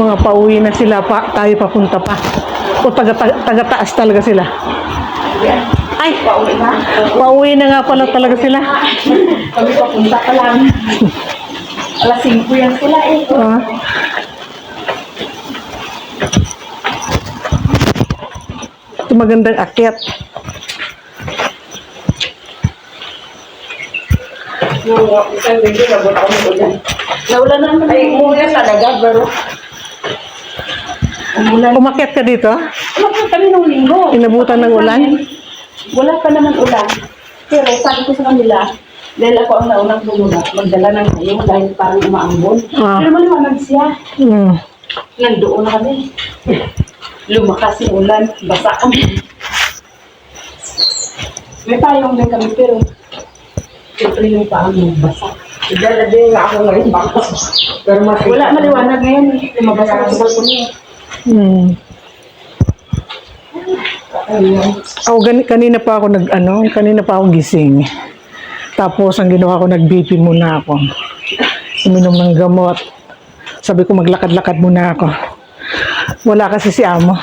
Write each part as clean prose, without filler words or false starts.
Mga pauwi na sila pa, tayo papunta pa. O taga-taas talaga sila. Ay, pauwi na nga pala talaga sila. Kami papunta pa lang. Alas 5 yan sila eh. Ito magandang akyat. Isang linggo, nabot ako ng ulan. Naulan naman. Ay, umulan talaga, pero umulan. Umakyat ka dito? Umakyat kami nung linggo. Inabutan ng ulan? Wala pa naman ulan. Pero sabi ko sa kanila, dahil ako ang naunang bumula, magdala ng hayong dahil parang umaambon. Pero maliwanag siya. Nandoon na kami. Lumakas yung ulan, basa kami. May payong din kami, pero siyempre yung paan mo basa. Dala din nga ako ngayon baka. Pero wala maliwanag ngayon. Lumabas ako sa balkon niya. Kanina pa ako gising. Tapos ang ginawa ko, nag-BP muna ako. Uminom ng gamot. Sabi ko maglakad-lakad muna ako. Wala kasi si Amo.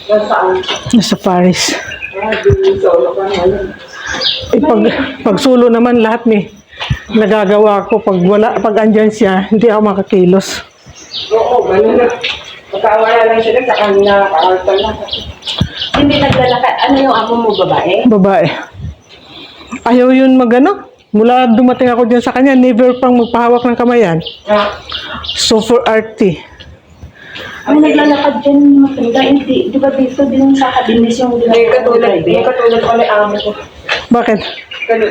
Saan? Sa Paris. Solo ka ngayon. Pag solo naman lahat nagagawa ko. Pag andyan siya, hindi ako makakilos. Oo, gano'n na. Pagkawala lang siya sa kanina, kaartal lang. Hindi naglalakad. Ano yung amo mo, babae? Babae. Ayaw yun mula dumating ako dyan sa kanya, never pang magpahawak ng kamayan. Super arty. Ang naglalakad dyan, matanda, hindi. Di ba dito din sa kabinis yung katulad ko may amo ko. Bakit?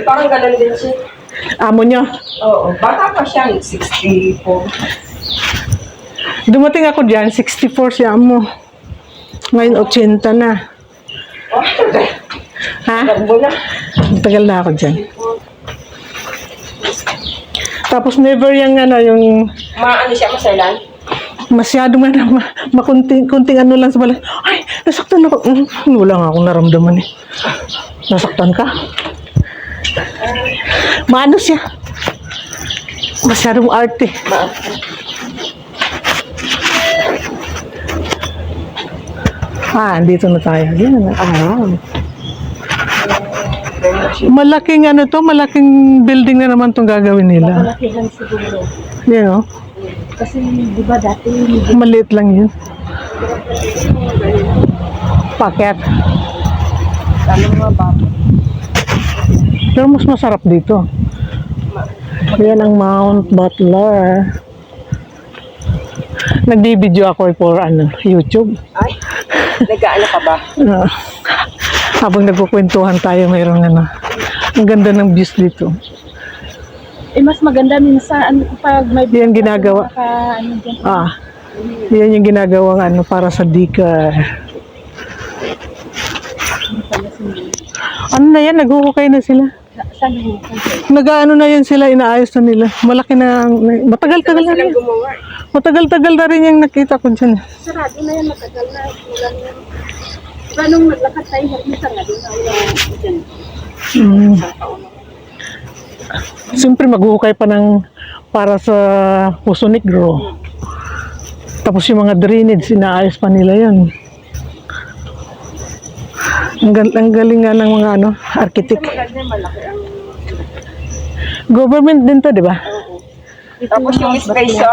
Parang ganun din siya. Amo niya? Oo, bata pa siya, 64. Dumating ako dyan, 64 si Amo. Ngayon, 80 na. Oh, Ha? takbo na. Tagal na ako dyan. Tapos never yung Maano siya, masailan? masyadong kunting ano lang sa balay. Ay, nasaktan ako. Wala nga akong naramdaman eh. Nasaktan ka? Maano siya? Masyadong arte. Andito na tayo. Yan. Malaking malaking building na naman itong gagawin nila. Malaki lang siguro. Yan, Kasi di ba dati maliit lang yun. Paket. ano mga bata. Pero mas masarap dito. Yan ang Mount Butler. Nagbi-video ako for YouTube. Ay, nag-aano ka ba? Habang nagkukwentuhan tayo, mayroong ang ganda ng views dito. Mas maganda minsan pag may Yan ginagawa. Yan yung ginagawang para sa Dika. Ano na yan? Naghuhukay na sila. Nag-ano na yan sila, inaayos na nila. Malaki na, matagal-tagal na rin. Matagal-tagal na rin yung nakita ko dyan. Sarado na yan, matagal na. Paano naglakad tayo, minsan nga doon Siyempre maghuhukay pa para sa Puso Negro. Tapos yung mga drainage, inaayos pa nila yan. Ang galing nga ng mga architect. Government din to, di ba? Tapos yung space sa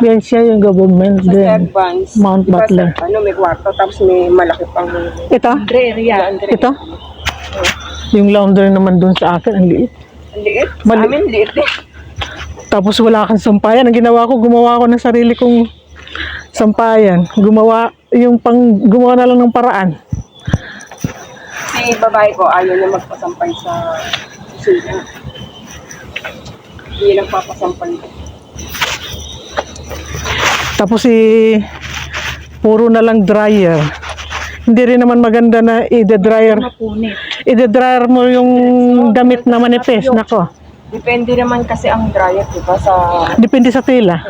Yan siya yung government din. advance. Mount Butler. May kwarto, tapos may malaki pang Ito? area. Ito? Yung laundry naman dun sa akin, ang liit. Ang liit. Sa amin, liit eh. Tapos wala kang sampayan. Ang ginawa ko, gumawa ko ng sarili kong sampayan. Gumawa na lang ng paraan. Si babae ko, ayaw niya magpasampay sa kusina. Hindi nagpapasampay ko. Tapos puro na lang dryer. Hindi rin naman maganda na i-dryer. I-dryer mo yung damit na manipis. Nako. Depende naman kasi ang dryer, di ba? Depende sa tela.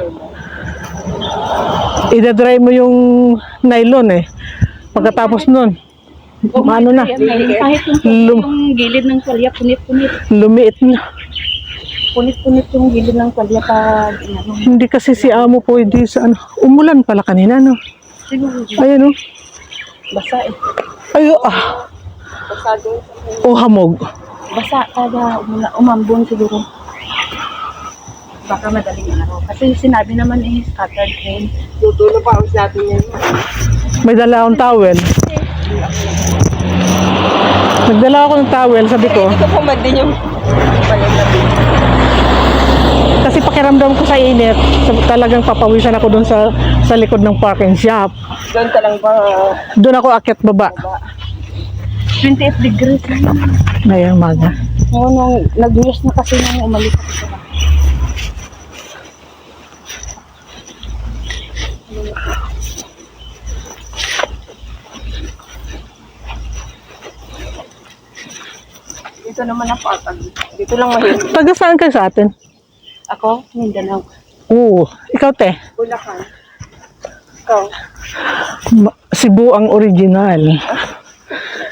I-dry mo yung nylon Pagkatapos nun, ano na? Kahit yung gilid ng palya, punit-punit. Lumiit na. punit-punit yung gilid ng palya pag ano. Hindi kasi si amo pwede sa ano. Umulan pala kanina, no? Siguro, Ayan, oh. basa eh. Ay, Basa doon. oh, hamog. Basa kada umambon siguro. Baka madaling araw. Kasi sinabi naman eh, scattered rain. Tutulo pa ako sa atin yan. May dala akong towel. Nagdala ako ng towel, sabi ko. Hindi ko pumad din yung palinlabi. Kasi pakiramdam ko sa init, talagang papawisan ako doon sa likod ng parking shop. Doon ka lang ba? Doon ako akyat baba. 28 degrees lang. Ngayong maga. Oo, nung nag-news na kasi nung umalis ako sa bahay. Dito naman ang patag. Dito lang mahirap. Taga saan kayo sa atin? Ako, Mindanao. Oo. Ikaw, te? Bulacan. Ikaw? Cebu ang original.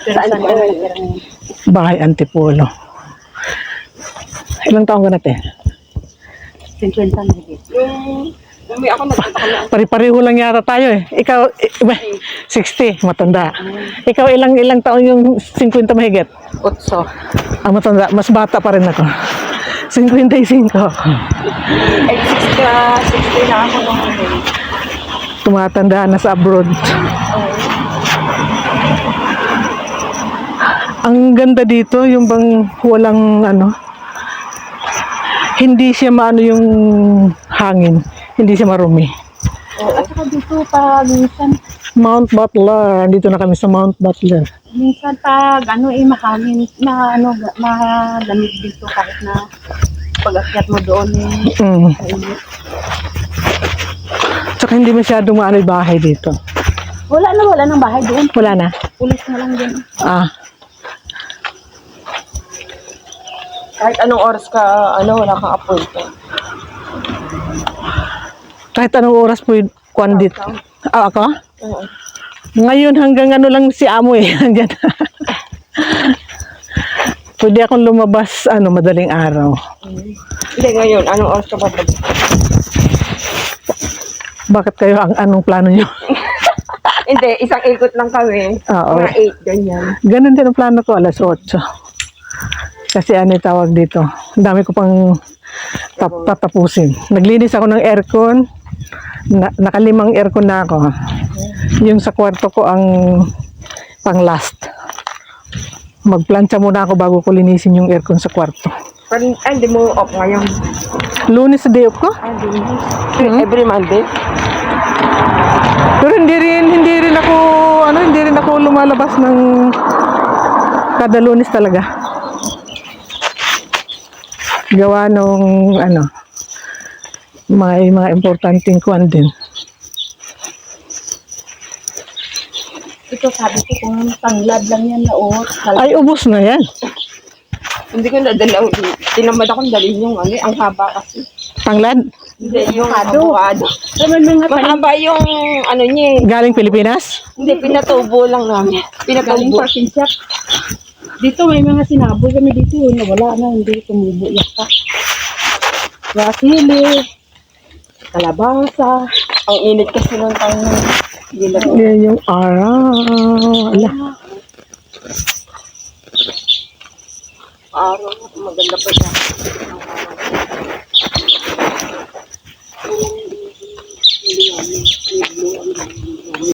Saan ka natitira ngayon? Bahay Antipolo. Ilang taon ka na, te? 50 na higit. Yung may ako nagpunta kami. Pari-pareho lang yata tayo eh. Ikaw, 60, matanda. Ikaw, ilang taon yung 50 mahigit? 8. Ah, matanda. Mas bata pa rin ako. 55 ako. Ay, 60 na ako nung higit. Tumatanda na sa abroad. Ang ganda dito, yung bang walang ano, hindi siya maano yung hangin. Hindi siya marumi. At saka dito pag minsan, Mount Butler. Dito na kami sa Mount Butler. minsan pag ano mahangin, malamig dito kahit na pag-akyat mo doon kainit. Tsaka hindi masyadong maano yung bahay dito. Wala nang bahay doon. Wala na. Pulis na lang din. Ah, Kahit anong oras ka, wala kang appointment. kahit anong oras po yung kwan dito. Ah, ako? Oo. Ngayon hanggang ano lang si amo eh. Andyan. Pwede akong lumabas madaling araw. Hindi, ngayon, anong oras ka babalik? Bakit kayo anong plano nyo? Hindi, isang ikot lang kami. Oo. Mga 8, ganyan. Ganun din ang plano ko, alas 8. Kasi ano yung tawag dito. Ang dami ko pang tatapusin. Naglinis ako ng aircon. Nakalimang aircon na ako. Yung sa kwarto ko ang pang last. Magplantsa muna ako bago ko linisin yung aircon sa kwarto. Hindi mo off ngayon. Lunes sa day off ko. Every Monday? Pero hindi rin ako lumalabas ng kada Lunes talaga. Gawa nung mga importanteng kwan din. Ito sabi ko kung tanglad lang yan na Ay, ubos na yan. Hindi ko nadala ulit. Tinamad akong dalhin yung ang haba kasi. Tanglad? Hindi, yung avocado. Mahaba yung niya eh. Galing Pilipinas? Hindi, pinatubo lang namin. Galing Pinatubo. parking shop. Dito may mga sinaboy kami dito na wala na, hindi tumubo yata. Wasili, kalabasa. Ang init kasi nung tayo ng gilad. Yan yung araw. Ala. Araw, maganda pa siya.